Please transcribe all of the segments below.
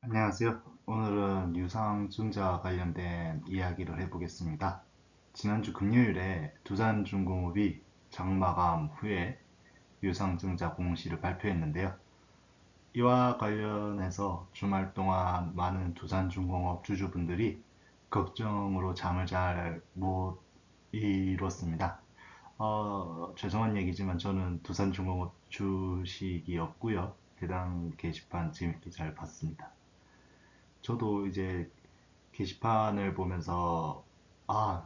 안녕하세요. 오늘은 유상증자 관련된 이야기를 해보겠습니다. 지난주 금요일에 두산중공업이 장마감 후에 유상증자 공시를 발표했는데요. 이와 관련해서 주말 동안 많은 두산중공업 주주분들이 걱정으로 잠을 잘 못 이뤘습니다. 죄송한 얘기지만 저는 두산중공업 주식이 없고요. 해당 게시판 재밌게 잘 봤습니다. 저도 이제 게시판을 보면서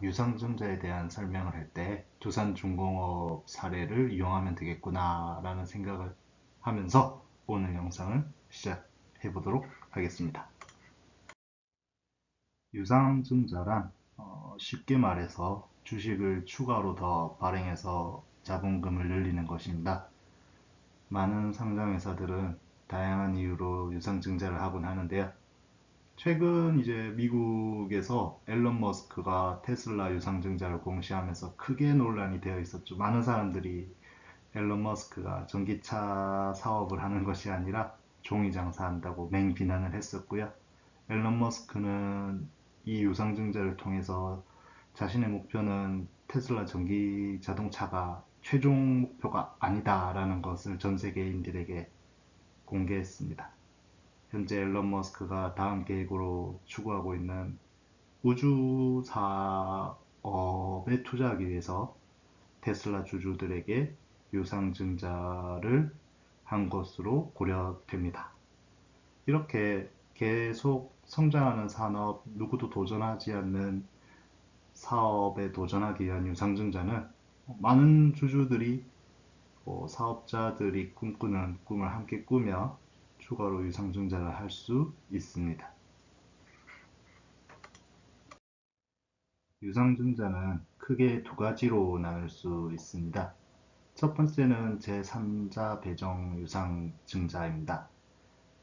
유상증자에 대한 설명을 할 때 두산중공업 사례를 이용하면 되겠구나 라는 생각을 하면서 오늘 영상을 시작해 보도록 하겠습니다. 유상증자란 쉽게 말해서 주식을 추가로 더 발행해서 자본금을 늘리는 것입니다. 많은 상장회사들은 다양한 이유로 유상증자를 하곤 하는데요. 최근 이제 미국에서 앨런 머스크가 테슬라 유상증자를 공시하면서 크게 논란이 되어 있었죠. 많은 사람들이 앨런 머스크가 전기차 사업을 하는 것이 아니라 종이 장사한다고 맹비난을 했었고요. 앨런 머스크는 이 유상증자를 통해서 자신의 목표는 테슬라 전기 자동차가 최종 목표가 아니다라는 것을 전 세계인들에게 공개했습니다. 현재 앨런 머스크가 다음 계획으로 추구하고 있는 우주 사업에 투자하기 위해서 테슬라 주주들에게 유상증자를 한 것으로 고려됩니다. 이렇게 계속 성장하는 산업, 누구도 도전하지 않는 사업에 도전하기 위한 유상증자는 많은 주주들이 사업자들이 꿈꾸는 꿈을 함께 꾸며 추가로 유상증자를 할 수 있습니다. 유상증자는 크게 두 가지로 나눌 수 있습니다. 첫 번째는 제3자 배정 유상증자입니다.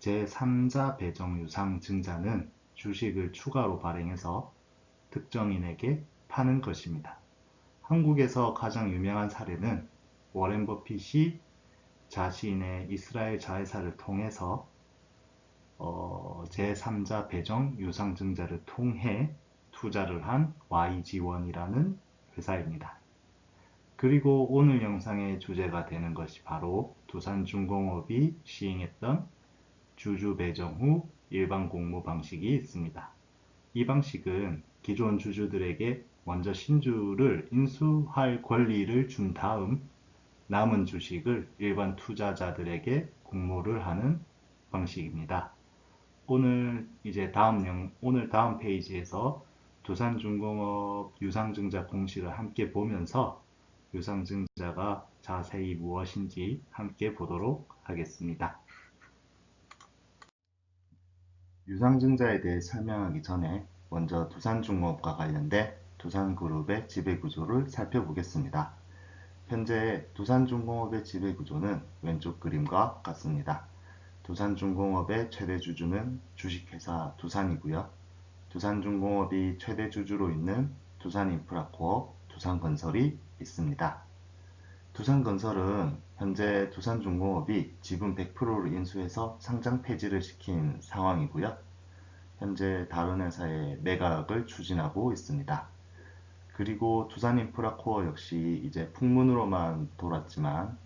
제3자 배정 유상증자는 주식을 추가로 발행해서 특정인에게 파는 것입니다. 한국에서 가장 유명한 사례는 워렌 버핏이 자신의 이스라엘 자회사를 통해서 제3자 배정 유상증자를 통해 투자를 한 YG원이라는 회사입니다. 그리고 오늘 영상의 주제가 되는 것이 바로 두산중공업이 시행했던 주주 배정 후 일반 공모 방식이 있습니다. 이 방식은 기존 주주들에게 먼저 신주를 인수할 권리를 준 다음 남은 주식을 일반 투자자들에게 공모를 하는 방식입니다. 오늘 다음 페이지에서 두산중공업 유상증자 공시를 함께 보면서 유상증자가 자세히 무엇인지 함께 보도록 하겠습니다. 유상증자에 대해 설명하기 전에 먼저 두산중공업과 관련된 두산그룹의 지배구조를 살펴보겠습니다. 현재 두산중공업의 지배구조는 왼쪽 그림과 같습니다. 두산중공업의 최대 주주는 주식회사 두산이고요. 두산중공업이 최대 주주로 있는 두산인프라코어, 두산건설이 있습니다. 두산건설은 현재 두산중공업이 지분 100%를 인수해서 상장 폐지를 시킨 상황이고요. 현재 다른 회사의 매각을 추진하고 있습니다. 그리고 두산인프라코어 역시 이제 풍문으로만 돌았지만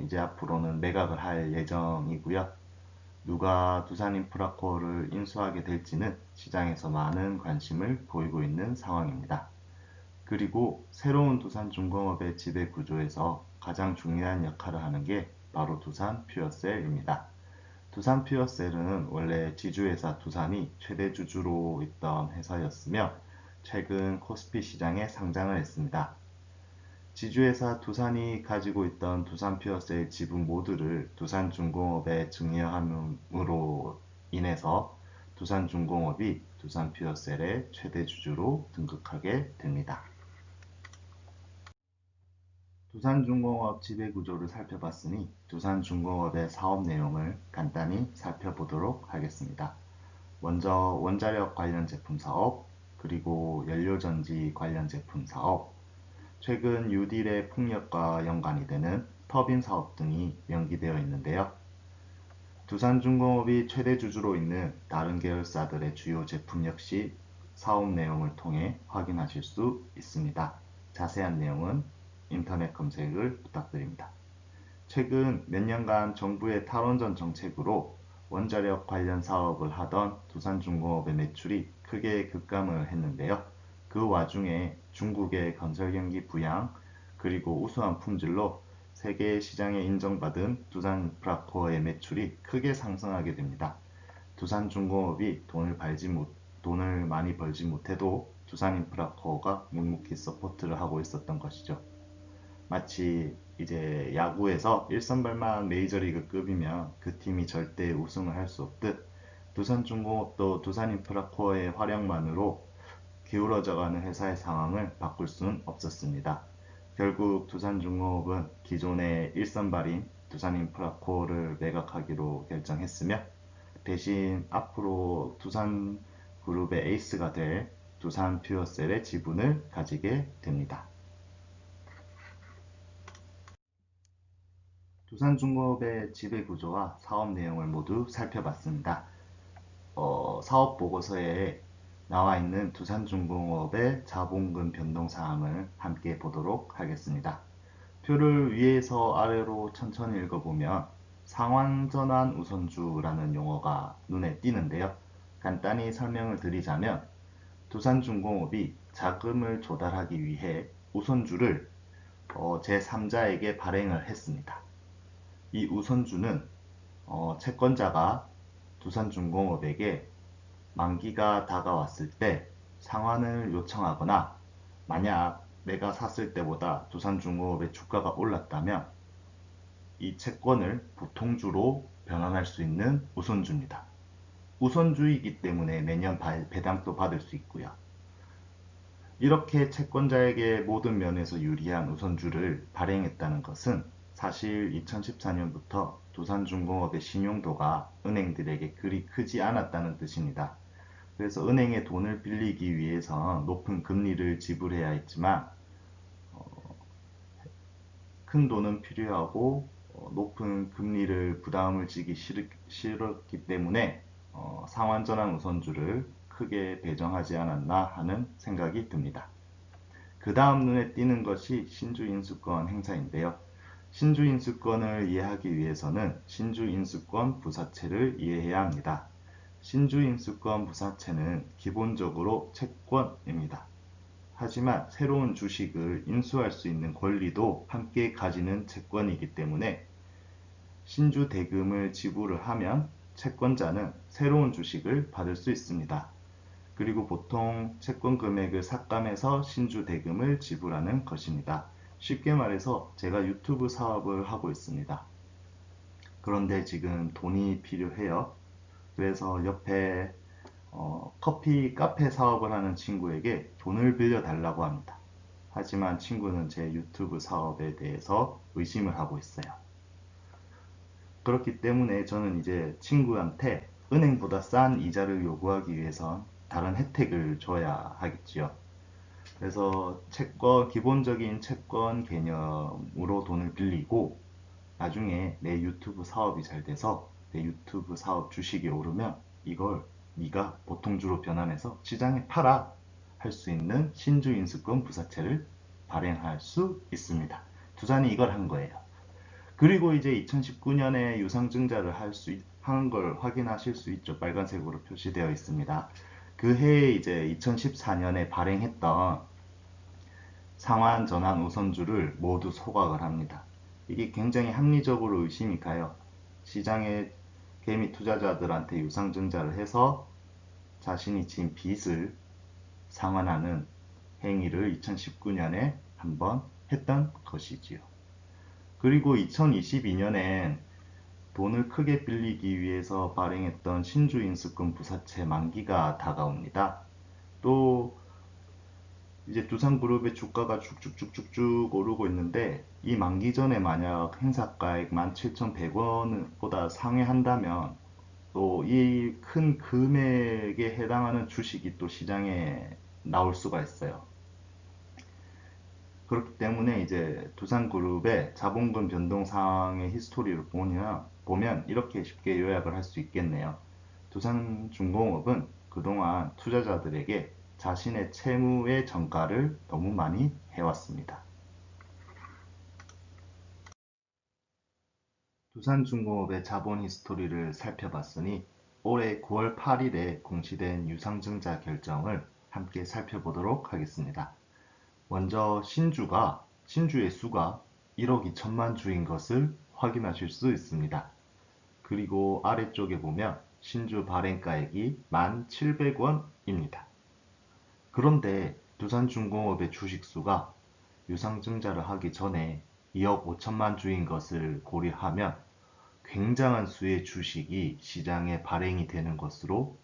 이제 앞으로는 매각을 할 예정이고요. 누가 두산인프라코어를 인수하게 될지는 시장에서 많은 관심을 보이고 있는 상황입니다. 그리고 새로운 두산중공업의 지배 구조에서 가장 중요한 역할을 하는 게 바로 두산퓨어셀입니다. 두산퓨어셀은 원래 지주회사 두산이 최대 주주로 있던 회사였으며 최근 코스피 시장에 상장을 했습니다. 지주회사 두산이 가지고 있던 두산퓨어셀 지분 모두를 두산중공업에 증여함으로 인해서 두산중공업이 두산퓨어셀의 최대 주주로 등극하게 됩니다. 두산중공업 지배구조를 살펴봤으니 두산중공업의 사업 내용을 간단히 살펴보도록 하겠습니다. 먼저 원자력 관련 제품 사업, 그리고 연료전지 관련 제품 사업, 최근 뉴딜의 폭력과 연관이 되는 터빈 사업 등이 연기되어 있는데요. 두산중공업이 최대 주주로 있는 다른 계열사들의 주요 제품 역시 사업 내용을 통해 확인하실 수 있습니다. 자세한 내용은 인터넷 검색을 부탁드립니다. 최근 몇 년간 정부의 탈원전 정책으로 원자력 관련 사업을 하던 두산중공업의 매출이 크게 급감을 했는데요. 그 와중에 중국의 건설 경기 부양 그리고 우수한 품질로 세계 시장에 인정받은 두산인프라코어의 매출이 크게 상승하게 됩니다. 두산중공업이 돈을 많이 벌지 못해도 두산인프라코어가 묵묵히 서포트를 하고 있었던 것이죠. 마치 이제 야구에서 일선발만 메이저리그급이면 그 팀이 절대 우승을 할 수 없듯 두산중공업도 두산인프라코어의 활약만으로 기울어져가는 회사의 상황을 바꿀 수는 없었습니다. 결국 두산중공업은 기존의 일선발인 두산인프라코어를 매각하기로 결정했으며 대신 앞으로 두산그룹의 에이스가 될 두산퓨어셀의 지분을 가지게 됩니다. 두산중공업의 지배구조와 사업 내용을 모두 살펴봤습니다. 사업 보고서에 나와 있는 두산중공업의 자본금 변동 사항을 함께 보도록 하겠습니다. 표를 위에서 아래로 천천히 읽어보면 상환전환 우선주라는 용어가 눈에 띄는데요. 간단히 설명을 드리자면 두산중공업이 자금을 조달하기 위해 우선주를 제3자에게 발행을 했습니다. 이 우선주는 채권자가 두산중공업에게 만기가 다가왔을 때 상환을 요청하거나 만약 내가 샀을 때보다 두산중공업의 주가가 올랐다면 이 채권을 보통주로 변환할 수 있는 우선주입니다. 우선주이기 때문에 매년 배당도 받을 수 있고요. 이렇게 채권자에게 모든 면에서 유리한 우선주를 발행했다는 것은 사실 2014년부터 두산중공업의 신용도가 은행들에게 그리 크지 않았다는 뜻입니다. 그래서 은행에 돈을 빌리기 위해서 높은 금리를 지불해야 했지만 큰 돈은 필요하고 높은 금리를 부담을 지기 싫었기 때문에 상환전환 우선주를 크게 배정하지 않았나 하는 생각이 듭니다. 그 다음 눈에 띄는 것이 신주인수권 행사인데요. 신주인수권을 이해하기 위해서는 신주인수권 부사채를 이해해야 합니다. 신주인수권 부사채는 기본적으로 채권입니다. 하지만 새로운 주식을 인수할 수 있는 권리도 함께 가지는 채권이기 때문에 신주 대금을 지불을 하면 채권자는 새로운 주식을 받을 수 있습니다. 그리고 보통 채권 금액을 삭감해서 신주 대금을 지불하는 것입니다. 쉽게 말해서 제가 유튜브 사업을 하고 있습니다. 그런데 지금 돈이 필요해요. 그래서 옆에 커피 카페 사업을 하는 친구에게 돈을 빌려 달라고 합니다. 하지만 친구는 제 유튜브 사업에 대해서 의심을 하고 있어요. 그렇기 때문에 저는 이제 친구한테 은행보다 싼 이자를 요구하기 위해선 다른 혜택을 줘야 하겠지요. 그래서 기본적인 채권 개념으로 돈을 빌리고 나중에 내 유튜브 사업이 잘 돼서 내 유튜브 사업 주식이 오르면 이걸 네가 보통주로 변환해서 시장에 팔아 할 수 있는 신주인수권 부사채를 발행할 수 있습니다. 두산이 이걸 한 거예요. 그리고 이제 2019년에 유상증자를 하는 걸 확인하실 수 있죠. 빨간색으로 표시되어 있습니다. 그 해에 이제 2014년에 발행했던 상환 전환 우선주를 모두 소각을 합니다. 이게 굉장히 합리적으로 의심이 가요. 시장의 개미 투자자들한테 유상증자를 해서 자신이 진 빚을 상환하는 행위를 2019년에 한번 했던 것이지요. 그리고 2022년엔 돈을 크게 빌리기 위해서 발행했던 신주인수권 부사채 만기가 다가옵니다. 또 이제 두산그룹의 주가가 쭉쭉쭉쭉쭉 오르고 있는데 이 만기 전에 만약 행사가액 17,100원보다 상회한다면 또 이 큰 금액에 해당하는 주식이 또 시장에 나올 수가 있어요. 그렇기 때문에 이제 두산그룹의 자본금 변동 사항의 히스토리를 보면 보면 이렇게 쉽게 요약을 할 수 있겠네요. 두산중공업은 그동안 투자자들에게 자신의 채무의 전가를 너무 많이 해왔습니다. 두산중공업의 자본 히스토리를 살펴봤으니 올해 9월 8일에 공시된 유상증자 결정을 함께 살펴보도록 하겠습니다. 먼저 신주의 수가 1억 2천만 주인 것을 확인하실 수 있습니다. 그리고 아래쪽에 보면 신주 발행가액이 1,700원입니다. 그런데 두산중공업의 주식수가 유상증자를 하기 전에 2억 5천만 주인 것을 고려하면 굉장한 수의 주식이 시장에 발행이 되는 것으로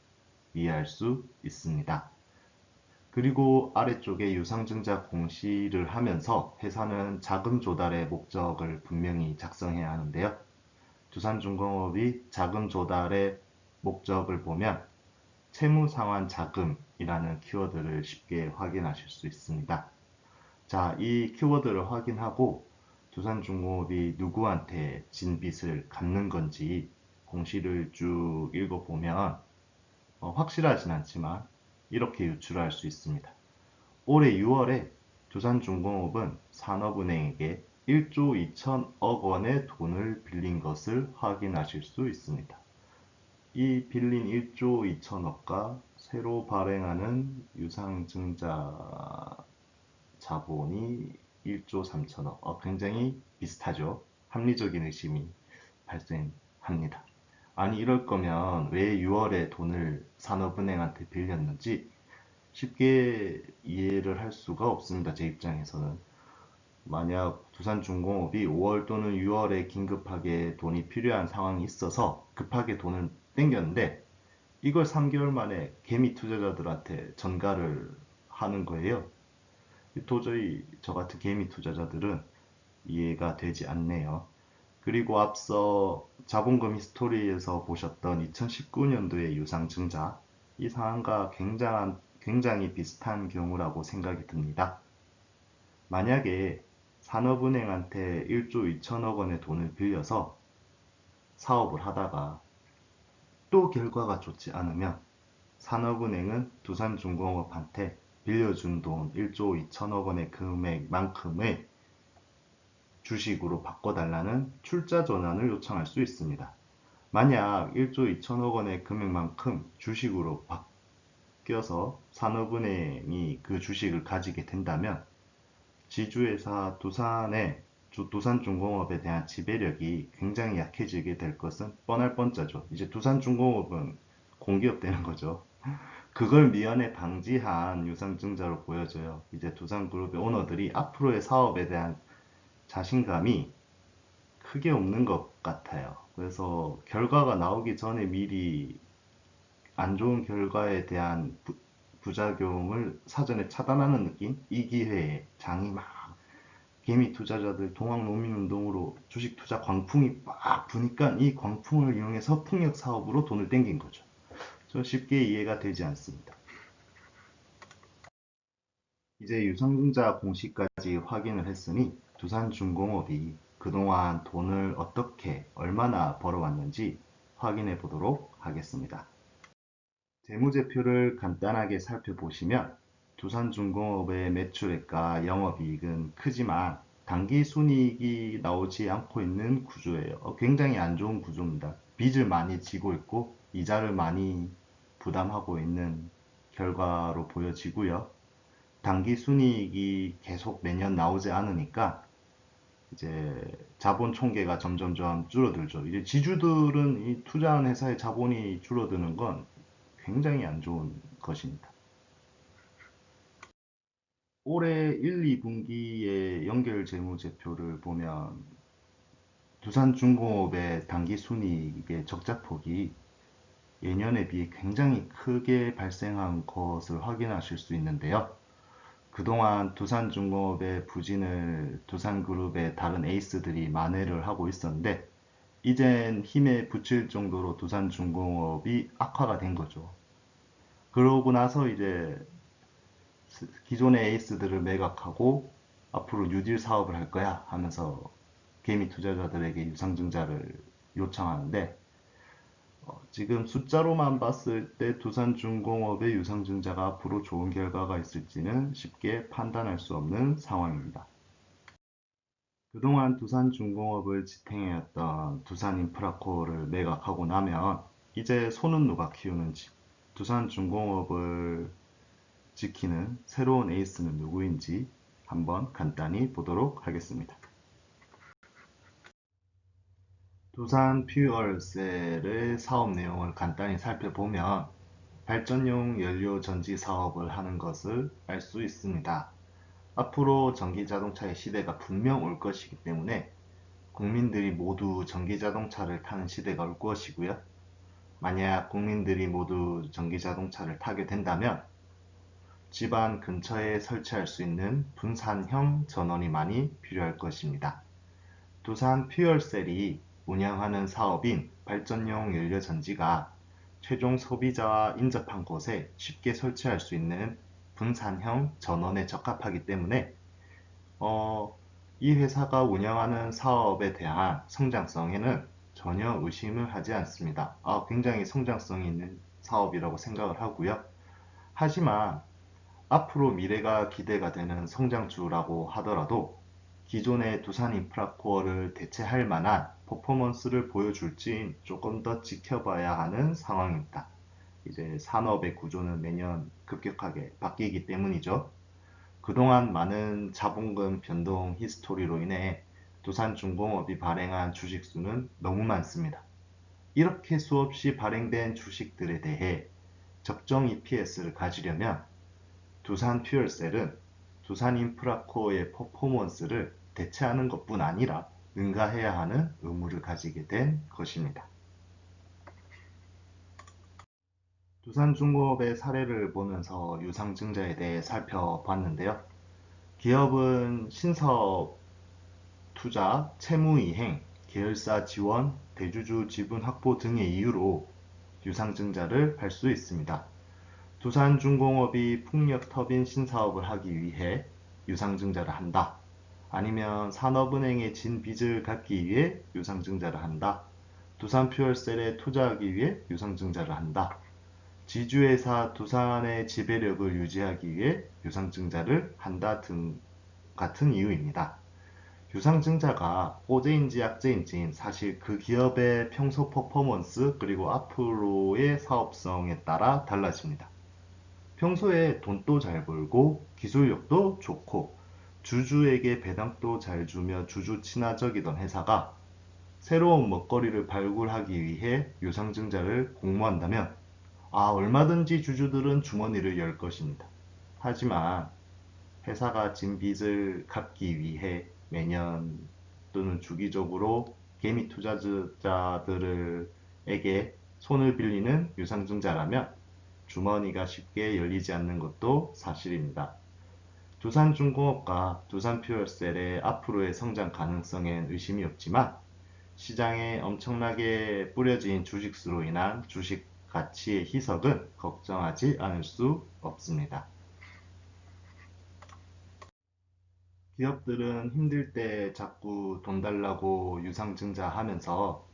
이해할 수 있습니다. 그리고 아래쪽에 유상증자 공시를 하면서 회사는 자금 조달의 목적을 분명히 작성해야 하는데요. 두산중공업이 자금 조달의 목적을 보면 채무상환 자금이라는 키워드를 쉽게 확인하실 수 있습니다. 자, 이 키워드를 확인하고 두산중공업이 누구한테 진 빚을 갚는 건지 공시를 쭉 읽어보면 확실하진 않지만 이렇게 유추할 수 있습니다. 올해 6월에 두산중공업은 산업은행에게 1조 2천억 원의 돈을 빌린 것을 확인하실 수 있습니다. 이 빌린 1조 2천억과 새로 발행하는 유상증자 자본이 1조 3천억. 굉장히 비슷하죠. 합리적인 의심이 발생합니다. 아니, 이럴 거면 왜 6월에 돈을 산업은행한테 빌렸는지 쉽게 이해를 할 수가 없습니다. 제 입장에서는. 만약 두산중공업이 5월 또는 6월에 긴급하게 돈이 필요한 상황이 있어서 급하게 돈을 땡겼는데 이걸 3개월 만에 개미 투자자들한테 전가를 하는 거예요. 도저히 저 같은 개미 투자자들은 이해가 되지 않네요. 그리고 앞서 자본금 히스토리에서 보셨던 2019년도의 유상증자, 이 상황과 굉장히 비슷한 경우라고 생각이 듭니다. 만약에 산업은행한테 1조 2천억 원의 돈을 빌려서 사업을 하다가 또 결과가 좋지 않으면 산업은행은 두산중공업한테 빌려준 돈 1조 2천억 원의 금액만큼을 주식으로 바꿔달라는 출자 전환을 요청할 수 있습니다. 만약 1조 2천억 원의 금액만큼 주식으로 바뀌어서 산업은행이 그 주식을 가지게 된다면 지주회사 두산중공업에 대한 지배력이 굉장히 약해지게 될 것은 뻔할 뻔짜죠. 이제 두산중공업은 공기업 되는 거죠. 그걸 미연에 방지한 유상증자로 보여져요. 이제 두산그룹의 오너들이 앞으로의 사업에 대한 자신감이 크게 없는 것 같아요. 그래서 결과가 나오기 전에 미리 안 좋은 결과에 대한 부작용을 사전에 차단하는 느낌? 이 기회에 장이 막 개미 투자자들 동학농민운동으로 주식 투자 광풍이 막 부니까 이 광풍을 이용해서 풍력 사업으로 돈을 땡긴 거죠. 저 쉽게 이해가 되지 않습니다. 이제 유상증자 공시까지 확인을 했으니 두산중공업이 그동안 돈을 어떻게 얼마나 벌어왔는지 확인해 보도록 하겠습니다. 재무제표를 간단하게 살펴보시면 두산중공업의 매출액과 영업이익은 크지만 당기순이익이 나오지 않고 있는 구조예요. 굉장히 안 좋은 구조입니다. 빚을 많이 지고 있고 이자를 많이 부담하고 있는 결과로 보여지고요. 당기순이익이 계속 매년 나오지 않으니까 이제 자본 총계가 점점점 줄어들죠. 이제 지주들은 이 투자한 회사의 자본이 줄어드는 건 굉장히 안 좋은 것입니다. 올해 1, 2분기의 연결 재무제표를 보면 두산중공업의 당기순이익의 적자폭이 예년에 비해 굉장히 크게 발생한 것을 확인하실 수 있는데요. 그동안 두산중공업의 부진을 두산그룹의 다른 에이스들이 만회를 하고 있었는데 이젠 힘에 붙일 정도로 두산중공업이 악화가 된 거죠. 그러고 나서 이제 기존의 에이스들을 매각하고 앞으로 뉴딜 사업을 할 거야 하면서 개미 투자자들에게 유상증자를 요청하는데 지금 숫자로만 봤을 때 두산중공업의 유상증자가 앞으로 좋은 결과가 있을지는 쉽게 판단할 수 없는 상황입니다. 그동안 두산중공업을 지탱해왔던 두산인프라코어를 매각하고 나면 이제 손은 누가 키우는지, 두산중공업을 지키는 새로운 에이스는 누구인지 한번 간단히 보도록 하겠습니다. 두산퓨얼셀의 사업 내용을 간단히 살펴보면 발전용 연료 전지 사업을 하는 것을 알 수 있습니다. 앞으로 전기자동차의 시대가 분명 올 것이기 때문에 국민들이 모두 전기자동차를 타는 시대가 올 것이고요. 만약 국민들이 모두 전기자동차를 타게 된다면 집안 근처에 설치할 수 있는 분산형 전원이 많이 필요할 것입니다. 두산 퓨얼셀이 운영하는 사업인 발전용 연료전지가 최종 소비자와 인접한 곳에 쉽게 설치할 수 있는 분산형 전원에 적합하기 때문에 이 회사가 운영하는 사업에 대한 성장성에는 전혀 의심을 하지 않습니다. 굉장히 성장성이 있는 사업이라고 생각을 하고요. 하지만 앞으로 미래가 기대가 되는 성장주라고 하더라도 기존의 두산 인프라코어를 대체할 만한 퍼포먼스를 보여줄지 조금 더 지켜봐야 하는 상황입니다. 이제 산업의 구조는 매년 급격하게 바뀌기 때문이죠. 그동안 많은 자본금 변동 히스토리로 인해 두산중공업이 발행한 주식수는 너무 많습니다. 이렇게 수없이 발행된 주식들에 대해 적정 EPS를 가지려면 두산퓨얼셀은 두산인프라코어의 퍼포먼스를 대체하는 것뿐 아니라 능가해야 하는 의무를 가지게 된 것입니다. 두산중공업의 사례를 보면서 유상증자에 대해 살펴봤는데요. 기업은 신사업 투자, 채무이행, 계열사 지원, 대주주 지분 확보 등의 이유로 유상증자를 할 수 있습니다. 두산중공업이 풍력터빈 신사업을 하기 위해 유상증자를 한다. 아니면 산업은행에 진 빚을 갚기 위해 유상증자를 한다. 두산퓨얼셀에 투자하기 위해 유상증자를 한다. 지주회사 두산의 지배력을 유지하기 위해 유상증자를 한다 등 같은 이유입니다. 유상증자가 호재인지 악재인지는 사실 그 기업의 평소 퍼포먼스 그리고 앞으로의 사업성에 따라 달라집니다. 평소에 돈도 잘 벌고 기술력도 좋고 주주에게 배당도 잘 주며 주주 친화적이던 회사가 새로운 먹거리를 발굴하기 위해 유상증자를 공모한다면 얼마든지 주주들은 주머니를 열 것입니다. 하지만 회사가 진 빚을 갚기 위해 매년 또는 주기적으로 개미 투자자들에게 손을 빌리는 유상증자라면 주머니가 쉽게 열리지 않는 것도 사실입니다. 두산중공업과 두산퓨얼셀의 앞으로의 성장 가능성엔 의심이 없지만 시장에 엄청나게 뿌려진 주식수로 인한 주식 가치의 희석은 걱정하지 않을 수 없습니다. 기업들은 힘들 때 자꾸 돈 달라고 유상증자 하면서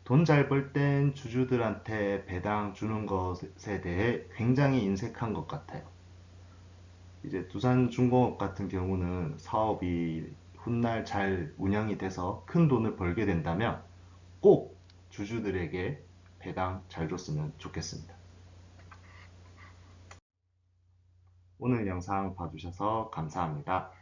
돈 잘 벌 땐 주주들한테 배당 주는 것에 대해 굉장히 인색한 것 같아요. 이제 두산중공업 같은 경우는 사업이 훗날 잘 운영이 돼서 큰 돈을 벌게 된다면 꼭 주주들에게 배당 잘 줬으면 좋겠습니다. 오늘 영상 봐주셔서 감사합니다.